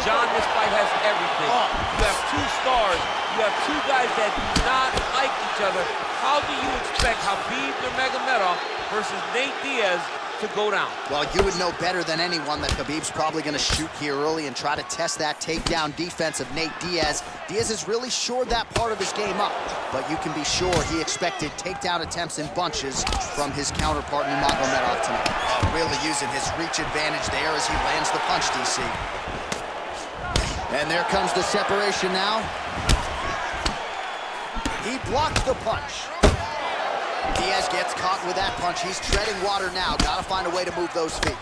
John, this fight has everything. You have two stars. You have two guys that do not like each other. How do you expect Khabib Nurmagomedov versus Nate Diaz to go down? Well, you would know better than anyone that Khabib's probably going to shoot here early and try to test that takedown defense of Nate Diaz. Diaz has really shored that part of his game up, but you can be sure he expected takedown attempts in bunches from his counterpart Nurmagomedov tonight. Really using his reach advantage there as he lands the punch, DC. And there comes the separation now. He blocks the punch. Diaz gets caught with that punch. He's treading water now. Gotta find a way to move those feet.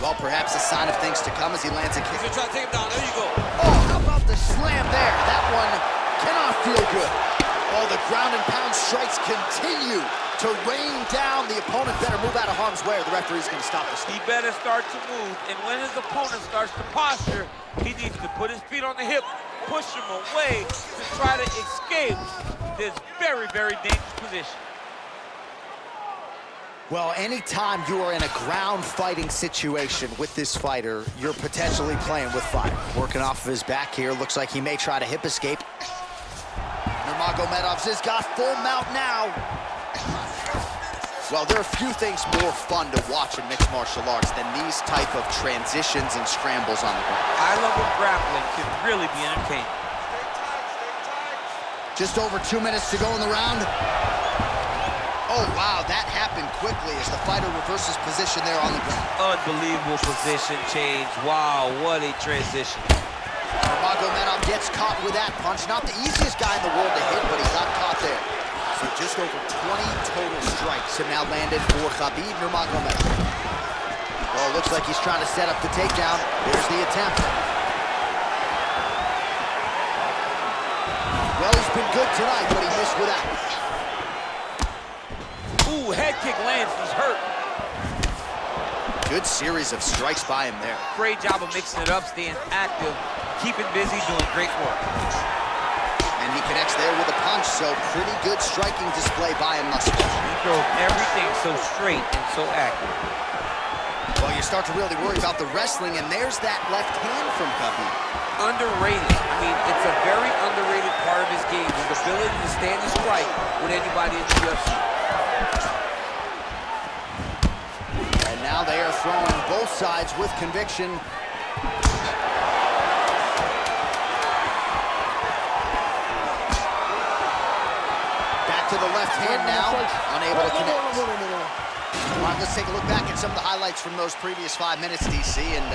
Well, perhaps a sign of things to come as he lands a kick. He's gonna try to take him down. There you go. Oh, how about the slam there? That one cannot feel good. Oh, the ground and pound strikes continue to rain down. The opponent better move out of harm's way or the referee's going to stop this. He better start to move, and when his opponent starts to posture, he needs to put his feet on the hip, push him away to try to escape this very, very dangerous position. Well, anytime you are in a ground fighting situation with this fighter, you're potentially playing with fire. Working off of his back here, looks like he may try to hip escape. Nurmagomedov's has got full mount now. Well, there are few things more fun to watch in mixed martial arts than these type of transitions and scrambles on the ground. I love when grappling can really be entertaining. Just over 2 minutes to go in the round. Oh, wow, that happened quickly as the fighter reverses position there on the ground. Unbelievable position change. Wow, what a transition. Nurmagomedov gets caught with that punch. Not the easiest guy in the world to hit, but he got caught there. So just over 20 total strikes have now landed for Khabib Nurmagomedov. Well, it looks like he's trying to set up the takedown. There's the attempt. Well, he's been good tonight, but he missed with that. Ooh, head kick lands, he's hurt. Good series of strikes by him there. Great job of mixing it up, staying active, keeping busy, doing great work. And he connects there with a punch, so pretty good striking display by him thus far. He drove everything so straight and so accurate. Well, you start to really worry about the wrestling, and there's that left hand from Khabib. Underrated. I mean, it's a very underrated part of his game, his ability to stand and strike with anybody in the UFC. And now they are throwing both sides with conviction. Back to the left hand now, unable to connect. All right, let's take a look back at some of the highlights from those previous 5 minutes, DC, and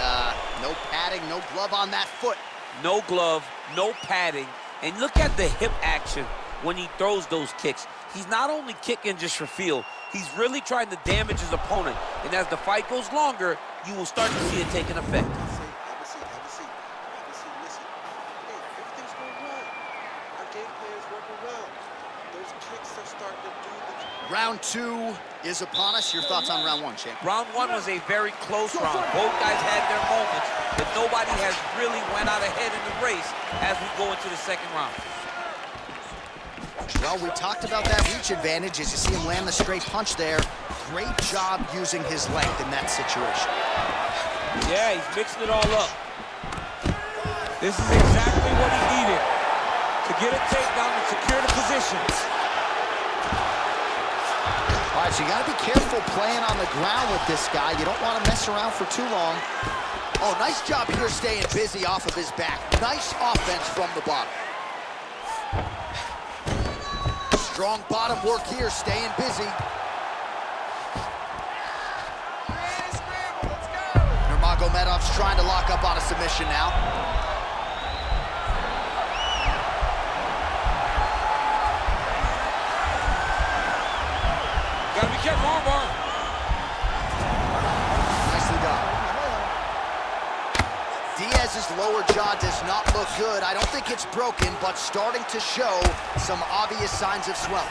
no padding, no glove on that foot. No glove, no padding, and look at the hip action when he throws those kicks. He's not only kicking just for feel, he's really trying to damage his opponent, and as the fight goes longer, you will start to see it taking effect. Round 2 is upon us. Your thoughts on round 1, champ? Round 1 was a very close round. Both guys had their moments, but nobody has really went out ahead in the race as we go into the second round. Well, we talked about that reach advantage as you see him land the straight punch there. Great job using his length in that situation. Yeah, he's mixing it all up. This is exactly what he needed to get a takedown and secure the position. All right, so you got to be careful playing on the ground with this guy. You don't want to mess around for too long. Oh, nice job here staying busy off of his back. Nice offense from the bottom. Strong bottom work here, staying busy. Nurmagomedov's trying to lock up on a submission now. Gotta be careful, armbar. Nicely done. Diaz's lower jaw does not look good. I don't think it's broken, but starting to show some obvious signs of swelling.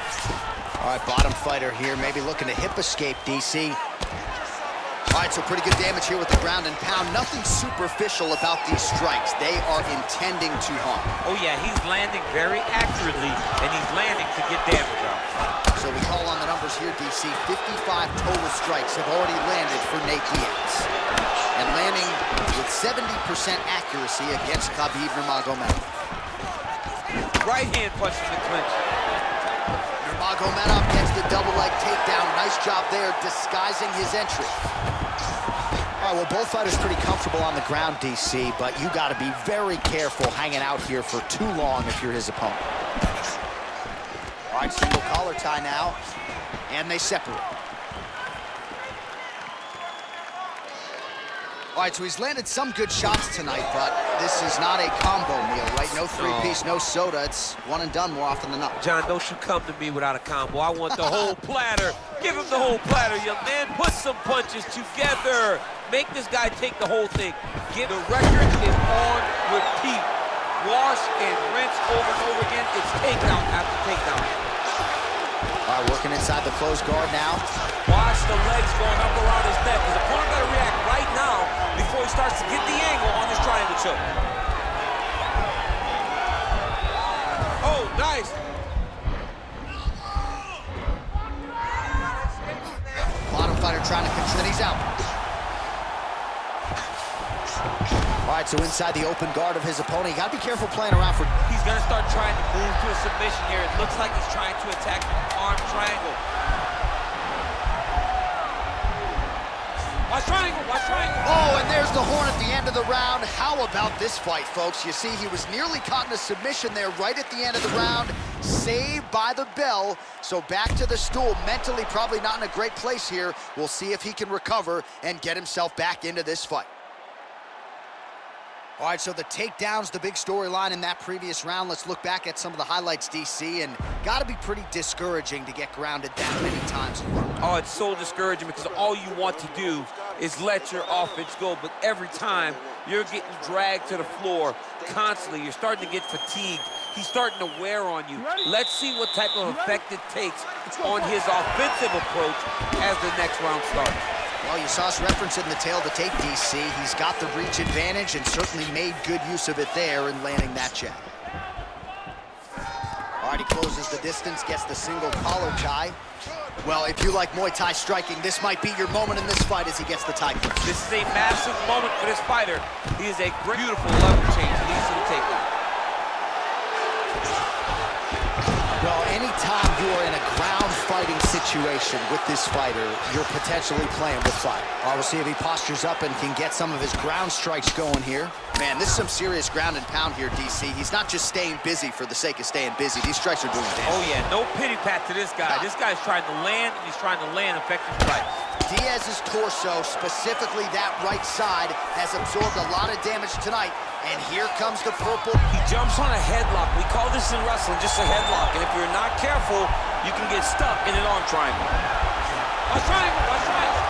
All right, bottom fighter here, maybe looking to hip escape, DC. All right, so pretty good damage here with the ground and pound. Nothing superficial about these strikes. They are intending to harm. Oh yeah, he's landing very accurately, and he's landing to get damage out. So we here, DC. 55 total strikes have already landed for Nate Diaz. And landing with 70% accuracy against Khabib Nurmagomedov. Right hand punch in the clinch. Nurmagomedov gets the double leg takedown. Nice job there, disguising his entry. All right, well, both fighters pretty comfortable on the ground, DC, but you got to be very careful hanging out here for too long if you're his opponent. All right, single collar tie now, and they separate. All right, so he's landed some good shots tonight, but this is not a combo meal, right? No three-piece, no soda. It's one and done more often than not. John, don't you come to me without a combo. I want the whole platter. Give him the whole platter, young man. Put some punches together. Make this guy take the whole thing. The record is on repeat. Wash and rinse over and over again. It's takedown after takedown. All right, working inside the closed guard now. Watch the legs going up around his neck. His opponent got to react right now before he starts to get the angle on this triangle choke. Oh, nice. Bottom fighter trying to control. He's out. All right, so inside the open guard of his opponent, you got to be careful playing around for. He's going to start trying to move to a submission here. It looks like he's trying to attack the arm triangle. Watch triangle, watch triangle. Oh, and there's the horn at the end of the round. How about this fight, folks? You see, he was nearly caught in a submission there right at the end of the round. Saved by the bell. So back to the stool. Mentally probably not in a great place here. We'll see if he can recover and get himself back into this fight. All right, so the takedown's the big storyline in that previous round. Let's look back at some of the highlights, DC, and got to be pretty discouraging to get grounded that many times. Oh, it's so discouraging because all you want to do is let your offense go, but every time you're getting dragged to the floor constantly. You're starting to get fatigued. He's starting to wear on you. Let's see what type of effect it takes on his offensive approach as the next round starts. Well, you saw us referencing the tail of the tape, DC. He's got the reach advantage and certainly made good use of it there in landing that jab. All right, he closes the distance, gets the single collar tie. Well, if you like Muay Thai striking, this might be your moment in this fight as he gets the tie clinch. This is a massive moment for this fighter. He is a great, beautiful level change. Leads to the takedown. Well, anytime you are in a ground fighting situation with this fighter, you're potentially playing with fire. All right, we'll see if he postures up and can get some of his ground strikes going here. Man, this is some serious ground and pound here, DC. He's not just staying busy for the sake of staying busy. These strikes are doing damage. Oh, yeah, no pity pat to this guy. This guy's trying to land, and he's trying to land effective strikes. Diaz's torso, specifically that right side, has absorbed a lot of damage tonight. And here comes the purple. He jumps on a headlock. We call this in wrestling just a headlock. And if you're not careful, you can get stuck in an arm triangle. Watch triangle, watch triangle.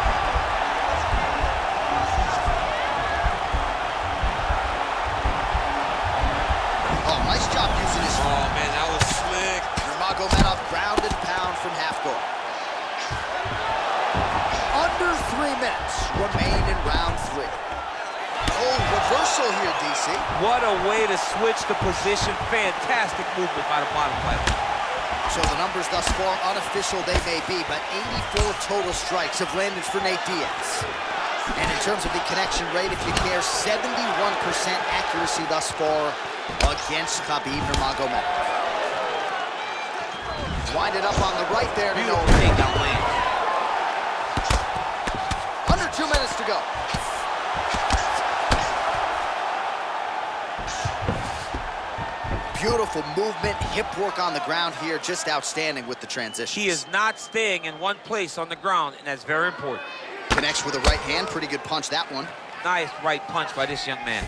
Oh, nice job using his... Oh, man, that was slick. Nurmagomedov ground and pound from half guard. Under 3 minutes remain in round 3. Oh, reversal here, DC. What a way to switch the position. Fantastic movement by the bottom fighter. So the numbers thus far, unofficial they may be, but 84 total strikes have landed for Nate Diaz. And in terms of the connection rate, if you care, 71% accuracy thus far against Khabib Nurmagomedov. Wind it up on the right there. Beautiful takedown land. Under 2 minutes to go. Beautiful movement, hip work on the ground here, just outstanding with the transition. He is not staying in one place on the ground, and that's very important. Connects with a right hand, pretty good punch, that one. Nice right punch by this young man.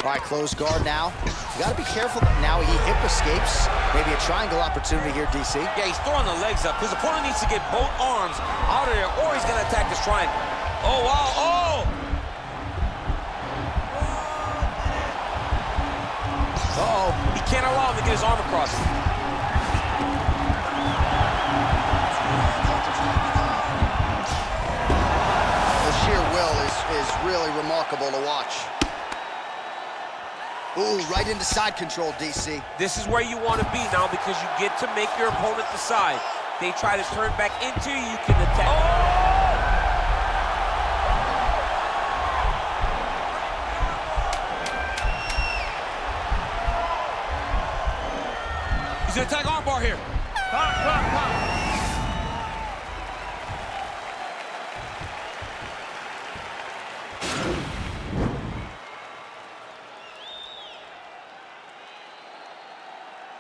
All right, closed guard now. You gotta be careful. Now he hip escapes. Maybe a triangle opportunity here, DC. Yeah, he's throwing the legs up. His opponent needs to get both arms out of there, or he's gonna attack this triangle. Oh, wow, oh! Uh-oh, he can't allow him to get his arm across. The sheer will is really remarkable to watch. Ooh, right into side control, DC. This is where you want to be now because you get to make your opponent decide. they try to turn back into you, you can attack. He's gonna attack armbar here.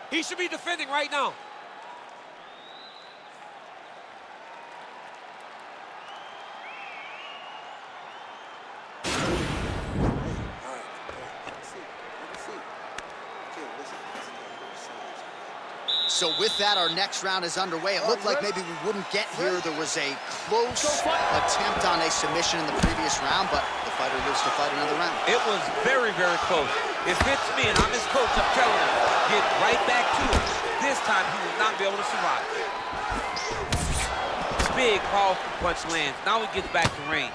He should be defending right now. So with that, our next round is underway. It looked like maybe we wouldn't get here. There was a close attempt on a submission in the previous round, but the fighter lives to fight another round. It was very, very close. If it's me and I'm his coach, I'm telling him, get right back to it. This time, he will not be able to survive. Big, powerful punch lands. Now he gets back to range.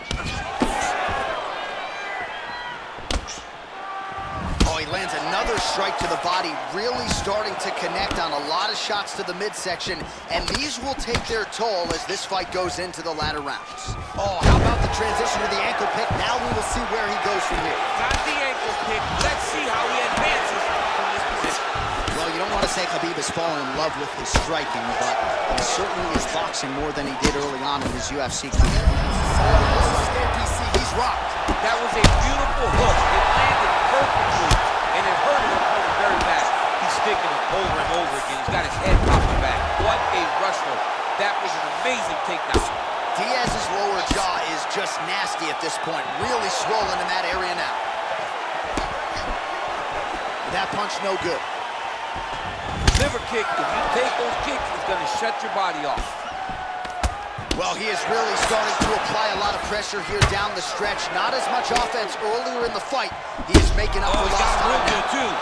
Oh, he lands another strike to the body, really starting to connect on a lot of shots to the midsection, and these will take their toll as this fight goes into the latter rounds. Oh, how about the transition to the ankle pick? Now we will see where he goes from here. Not the ankle pick. Let's see how he advances from this position. Well, you don't want to say Khabib has fallen in love with his striking, but he certainly is boxing more than he did early on in his UFC career. He's rocked. That was a beautiful hook. It landed perfectly, and it hurt his opponent very bad. He's sticking him over and over again. He's got his head popping back. What a rush hook. That was an amazing takedown. Diaz's lower jaw is just nasty at this point. Really swollen in that area now. That punch no good. Liver kick, if you take those kicks, it's going to shut your body off. Well, he is really starting to apply a lot of pressure here down the stretch. Not as much offense earlier in the fight. He is making up for lost time now. Too.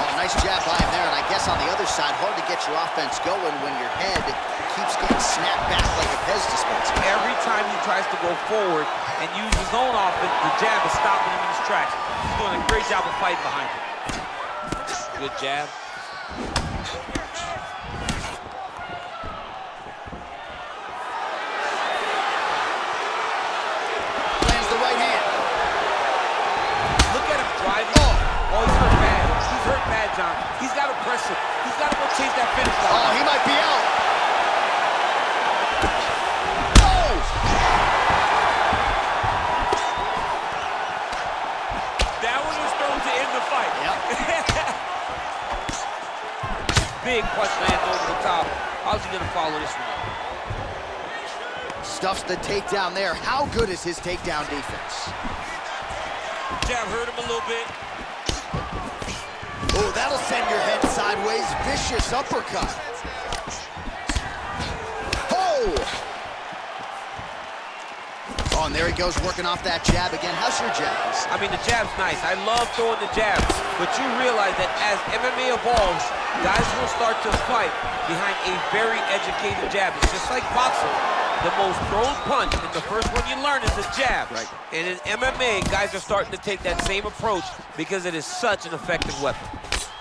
Oh, nice jab by him there, and I guess on the other side, hard to get your offense going when your head keeps getting snapped back like a Pez dispenser. Every time he tries to go forward and use his own offense, the jab is stopping him in his tracks. He's doing a great job of fighting behind him. Good jab. He's got to press it. He's got to go chase that finish line. Oh, he might be out. Oh! That one was thrown to end the fight. Yep. Big punch lands over the top. How's he going to follow this one up? Stuffs the takedown there. How good is his takedown defense? Jab hurt him a little bit. Oh, that'll send your head sideways. Vicious uppercut. Oh! Oh, and there he goes, working off that jab again. How's your jabs? I mean, the jab's nice. I love throwing the jabs. But you realize that as MMA evolves, guys will start to fight behind a very educated jab. It's just like boxing. The most thrown punch, and the first one you learn is the jab. Right. And in MMA, guys are starting to take that same approach because it is such an effective weapon.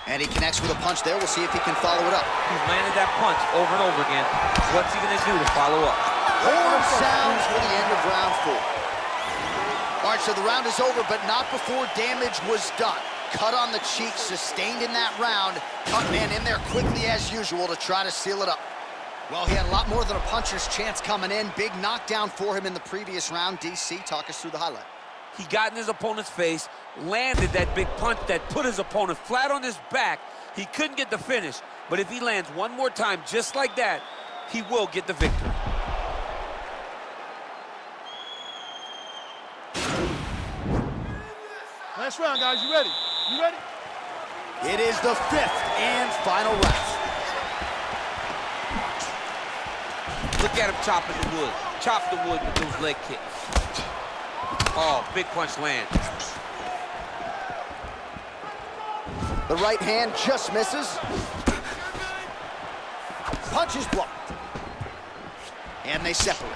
And he connects with a punch there. We'll see if he can follow it up. He's landed that punch over and over again. What's he going to do to follow up? Horn sounds for the end of round 4. All right, so the round is over, but not before damage was done. Cut on the cheek, sustained in that round. Cut man in there quickly as usual to try to seal it up. Well, he had a lot more than a puncher's chance coming in. Big knockdown for him in the previous round. DC, talk us through the highlight. He got in his opponent's face, landed that big punch that put his opponent flat on his back. He couldn't get the finish, but if he lands one more time just like that, he will get the victory. Last round, guys. You ready? You ready? It is the 5th and final round. Look at him chopping the wood. Chop the wood with those leg kicks. Oh, big punch land. The right hand just misses. Punch is blocked. And they separate.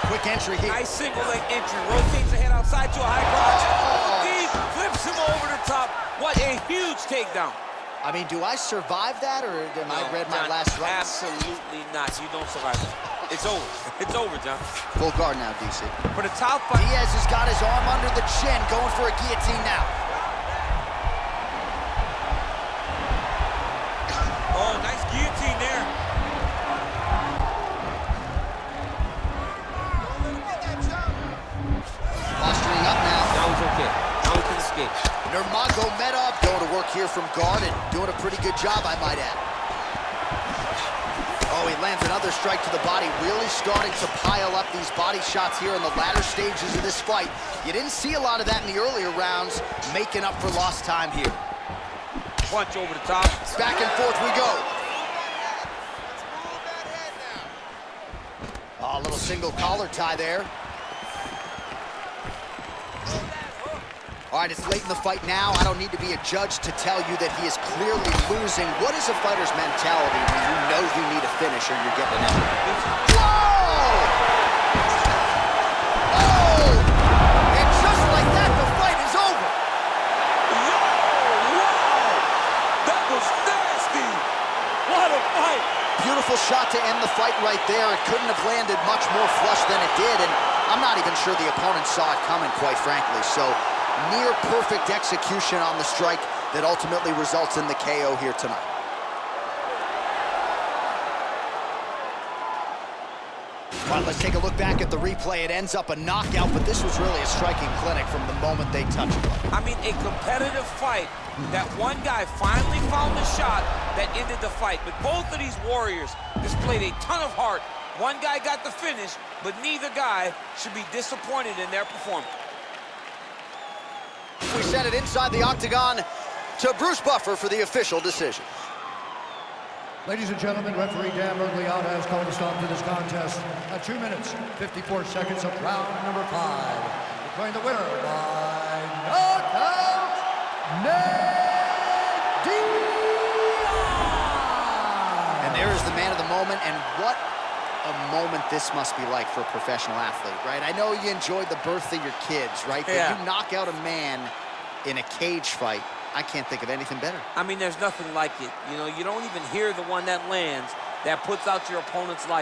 Quick entry here. Nice single leg entry. Rotates the head outside to a high crotch. Oh. Deep, flips him over the top. huge takedown. I mean, do I survive that, or am I read my John, last right? Absolutely not. You don't survive that. It's over. It's over, John. Full guard now, DC. For the top fight. Diaz has got his arm under the chin, going for a guillotine now. Oh, nice guillotine there. Posturing up now. Now he's okay. Now he can escape. Nurmagomedov going to work here from guard and doing a pretty good job, I might add. Oh, he lands another strike to the body, really starting to pile up these body shots here in the latter stages of this fight. You didn't see a lot of that in the earlier rounds, making up for lost time here. Punch over the top. Back and forth we go. Oh, a little single collar tie there. All right, it's late in the fight now. I don't need to be a judge to tell you that he is clearly losing. What is a fighter's mentality when you know you need a finish or you're getting an effort? Whoa! Oh! And just like that, the fight is over. Wow! That was nasty! What a fight! Beautiful shot to end the fight right there. It couldn't have landed much more flush than it did, and I'm not even sure the opponent saw it coming, quite frankly. So, near perfect execution on the strike that ultimately results in the KO here tonight. All right, let's take a look back at the replay. It ends up a knockout, but this was really a striking clinic from the moment they touched it. I mean, a competitive fight that one guy finally found the shot that ended the fight. But both of these warriors displayed a ton of heart. One guy got the finish, but neither guy should be disappointed in their performance. We send it inside the octagon to Bruce Buffer for the official decision. Ladies and gentlemen, referee Dan Mergliata has called a stop to this contest at 2 minutes, 54 seconds of round number 5. Declaring the winner by knockout, Nate Diaz! And there is the man of the moment, and what a moment this must be like for a professional athlete, right? I know you enjoyed the birth of your kids, right? But Yeah. you knock out a man in a cage fight, I can't think of anything better. I mean, there's nothing like it. You know, you don't even hear the one that lands that puts out your opponent's life.